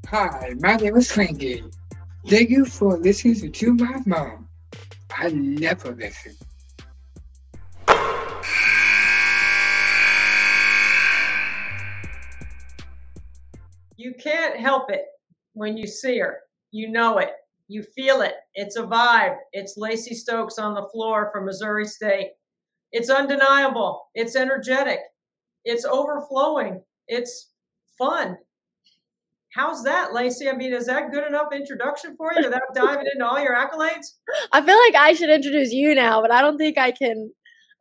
Hi, my name is Frankie. Thank you for listening to my mom. I never listen. You can't help it when you see her. You know it. You feel it. It's a vibe. It's Lacy Stokes on the floor from Missouri State. It's undeniable. It's energetic. It's overflowing. It's fun. How's that, Lacy? I mean, is that good enough introduction for you without diving into all your accolades? I feel like I should introduce you now, but I don't think I can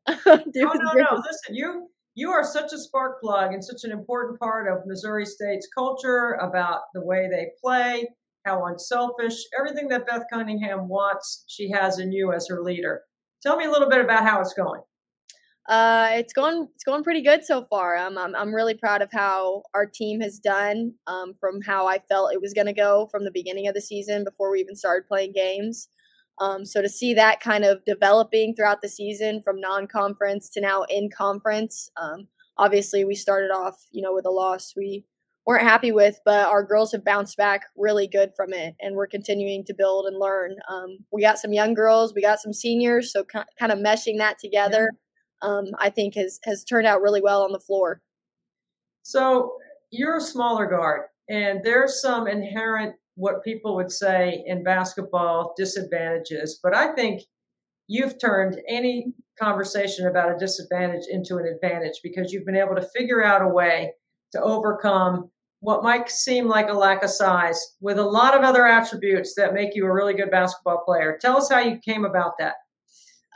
do No. Listen, you are such a spark plug and such an important part of Missouri State's culture, about the way they play, how unselfish, everything that Beth Cunningham wants, she has in you as her leader. Tell me a little bit about how it's going. It's going pretty good so far. I'm really proud of how our team has done, from how I felt it was going to go from the beginning of the season before we even started playing games. So to see that kind of developing throughout the season from non-conference to now in conference, obviously we started off, with a loss we weren't happy with, but our girls have bounced back really good from it, and we're continuing to build and learn. We got some young girls, we got some seniors, so kind of meshing that together, I think has turned out really well on the floor. So you're a smaller guard, and there's some inherent, what people would say in basketball, disadvantages. But I think you've turned any conversation about a disadvantage into an advantage, because you've been able to figure out a way to overcome what might seem like a lack of size with a lot of other attributes that make you a really good basketball player. Tell us how you came about that.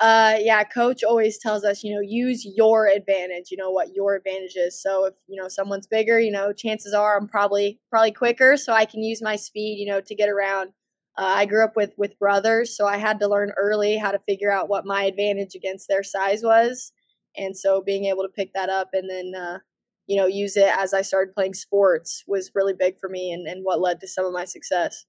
Yeah, coach always tells us, use your advantage, what your advantage is. So if, someone's bigger, chances are I'm probably quicker, so I can use my speed, to get around. I grew up with brothers, so I had to learn early how to figure out what my advantage against their size was. And so being able to pick that up and then, use it as I started playing sports was really big for me, and what led to some of my success.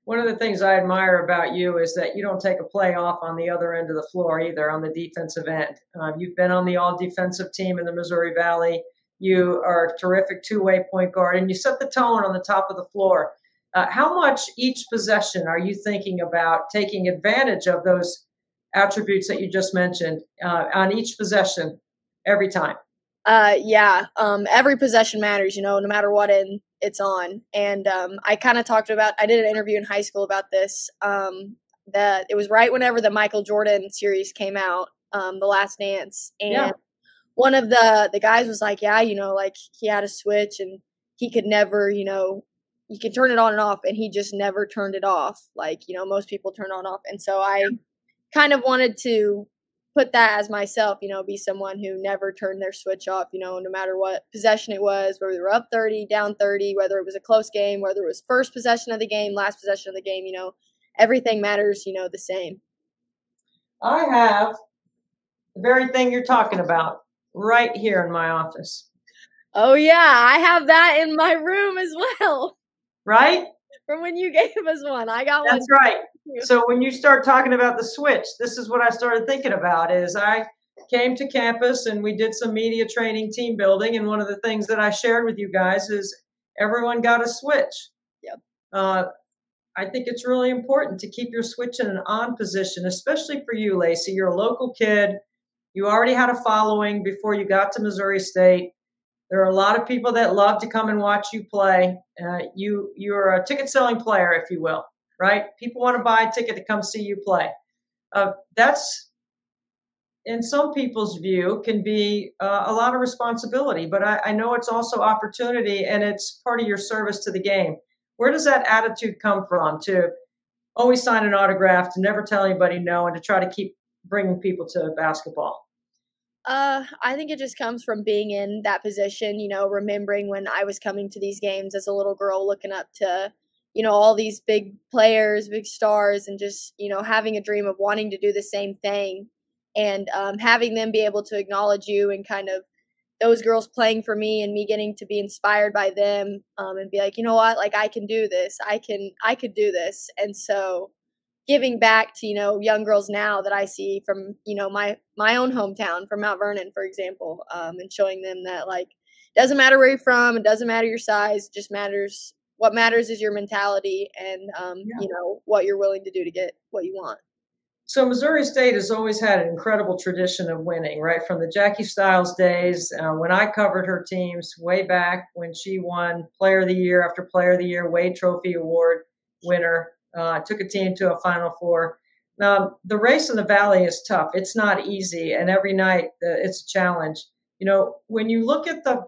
One of the things I admire about you is that you don't take a play off on the other end of the floor either, on the defensive end. You've been on the all-defensive team in the Missouri Valley. You are a terrific two-way point guard, and you set the tone on the top of the floor. How much each possession are you thinking about taking advantage of those attributes that you just mentioned on each possession every time? Yeah. Every possession matters, no matter what end it's on. And I kind of I did an interview in high school about this, that it was right whenever the Michael Jordan series came out, The Last Dance. And one of the guys was like, yeah, like he had a switch and he could never, you can turn it on and off, and he just never turned it off. Like, most people turn on and off. And so I kind of wanted to put that as myself, be someone who never turned their switch off, no matter what possession it was, whether we were up 30, down 30, whether it was a close game, whether it was first possession of the game, last possession of the game, everything matters, the same. I have the very thing you're talking about right here in my office. Oh, yeah, I have that in my room as well. Right? From when you gave us one. I got one. That's right. So when you start talking about the switch, this is what I started thinking about. Is I came to campus and we did some media training, team building, and one of the things that I shared with you guys is everyone got a switch. Yep. I think it's really important to keep your switch in an on position, especially for you, Lacy. You're a local kid. You already had a following before you got to Missouri State. There are a lot of people that love to come and watch you play. You're a ticket-selling player, if you will, right? People want to buy a ticket to come see you play. That's, in some people's view, can be a lot of responsibility, but I know it's also opportunity, and it's part of your service to the game. Where does that attitude come from, to always sign an autograph, to never tell anybody no, and to try to keep bringing people to basketball? I think it just comes from being in that position, remembering when I was coming to these games as a little girl, looking up to, all these big players, big stars, and just, having a dream of wanting to do the same thing, and having them be able to acknowledge you, and kind of those girls playing for me and me getting to be inspired by them, and be like, you know what, like I can do this. I could do this. And so giving back to, young girls now that I see from, my own hometown, from Mount Vernon, for example, and showing them that, like, it doesn't matter where you're from, it doesn't matter your size, it just matters what matters is your mentality and, you know, what you're willing to do to get what you want. So Missouri State has always had an incredible tradition of winning, right? From the Jackie Stiles days, when I covered her teams way back when she won Player of the Year after Player of the Year, Wade Trophy Award winner, took a team to a Final Four. Now, the race in the Valley is tough. It's not easy, and every night it's a challenge. You know, when you look at the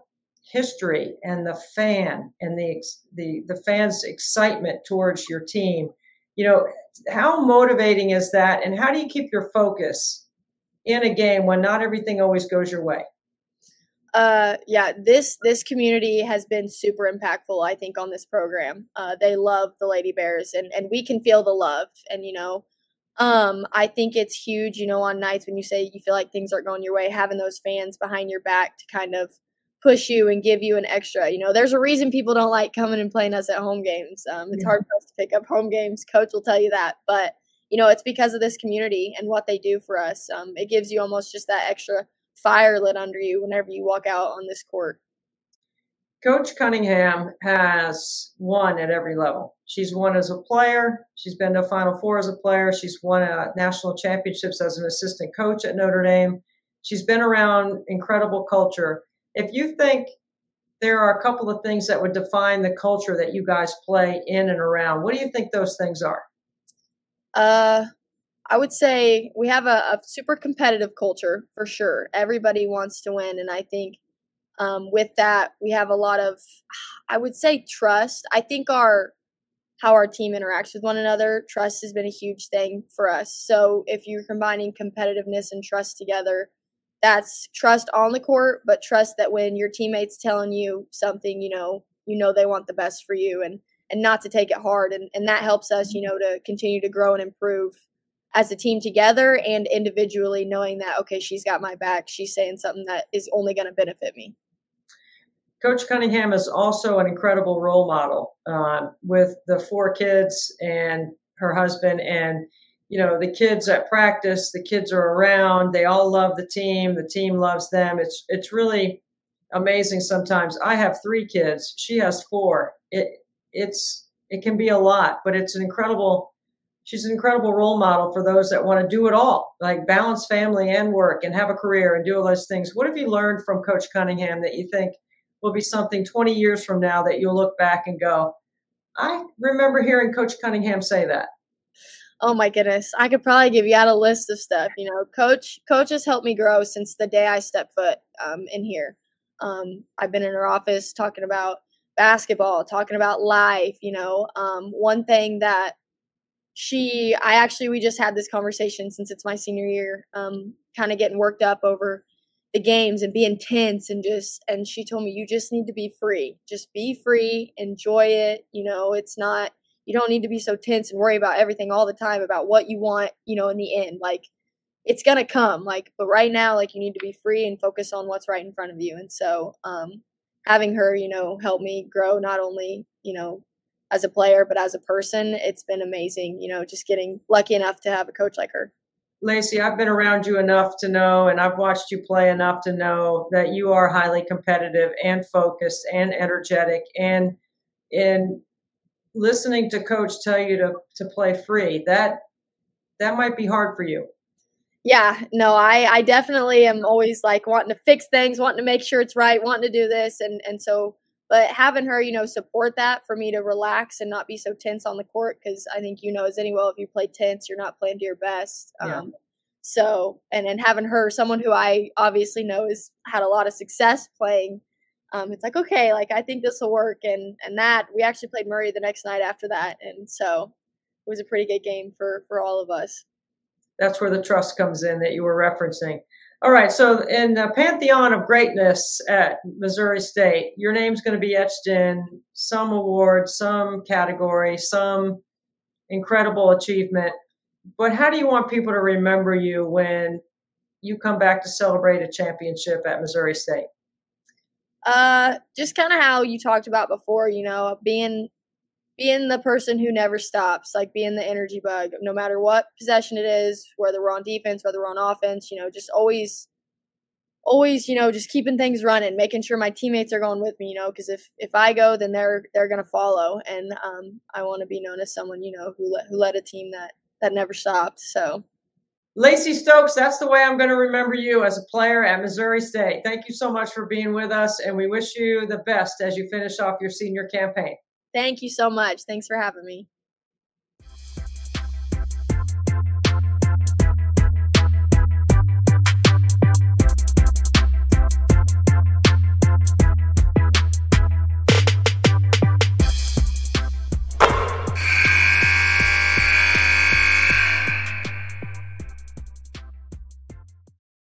history and the fan and the fans' excitement towards your team, you know, how motivating is that, and how do you keep your focus in a game when not everything always goes your way? Yeah, this community has been super impactful, I think, on this program. They love the Lady Bears, and we can feel the love. And, you know, I think it's huge, you know, on nights when you say you feel like things aren't going your way, having those fans behind your back to kind of push you and give you an extra. You know, there's a reason people don't like coming and playing us at home games. It's hard for us to pick up home games. Coach will tell you that. But, you know, it's because of this community and what they do for us. It gives you almost just that extra fire lit under you whenever you walk out on this court. Coach Cunningham has won at every level. She's won as a player. She's been to Final Four as a player. She's won national championships as an assistant coach at Notre Dame. She's been around incredible culture. If you think there are a couple of things that would define the culture that you guys play in and around, what do you think those things are? I would say we have a super competitive culture for sure. Everybody wants to win. And I think with that, we have a lot of, I would say, trust. I think how our team interacts with one another, trust has been a huge thing for us. So if you're combining competitiveness and trust together, that's trust on the court, but trust that when your teammates telling you something, you know they want the best for you and not to take it hard. And that helps us, you know, to continue to grow and improve as a team together and individually, knowing that, okay, she's got my back. She's saying something that is only going to benefit me. Coach Cunningham is also an incredible role model with the 4 kids and her husband. And, you know, the kids at practice, the kids are around, they all love the team loves them. It's really amazing sometimes. I have 3 kids. She has 4. It can be a lot, but she's an incredible role model for those that want to do it all, like balance family and work and have a career and do all those things. What have you learned from Coach Cunningham that you think will be something 20 years from now that you'll look back and go, I remember hearing Coach Cunningham say that? Oh my goodness. I could probably give you out a list of stuff. You know, coach has helped me grow since the day I stepped foot in here. I've been in her office talking about basketball, talking about life. You know, one thing that we just had this conversation since it's my senior year, kind of getting worked up over the games and being tense and she told me, you just need to be free. Just be free, enjoy it. You know, you don't need to be so tense and worry about everything all the time about what you want, you know, in the end. Like, it's going to come, but right now, you need to be free and focus on what's right in front of you. And so, having her, you know, help me grow not only, you know, as a player, but as a person, it's been amazing, you know, just getting lucky enough to have a coach like her. Lacy, I've been around you enough to know, and I've watched you play enough to know that you are highly competitive and focused and energetic. And in listening to Coach tell you to play free, that might be hard for you. Yeah, no, I definitely am always wanting to fix things, wanting to make sure it's right, wanting to do this. And so, but having her, you know, support that for me to relax and not be so tense on the court. Cause I think, you know, as well, if you play tense, you're not playing to your best. Yeah. So, and then having her, someone who I obviously know has had a lot of success playing, it's okay, I think this will work. And that we actually played Murray the next night after that. And so it was a pretty good game for all of us. That's where the trust comes in that you were referencing. All right. So in the pantheon of greatness at Missouri State, your name's going to be etched in some award, some category, some incredible achievement. But how do you want people to remember you when you come back to celebrate a championship at Missouri State? Just kind of how you talked about before, you know, being the person who never stops, being the energy bug, no matter what possession it is, whether we're on defense, whether we're on offense, you know, just always always, just keeping things running, making sure my teammates are going with me, because if I go, then they're going to follow. And I want to be known as someone, who led a team that never stopped. So. Lacy Stokes, that's the way I'm going to remember you as a player at Missouri State. Thank you so much for being with us, and we wish you the best as you finish off your senior campaign. Thank you so much. Thanks for having me.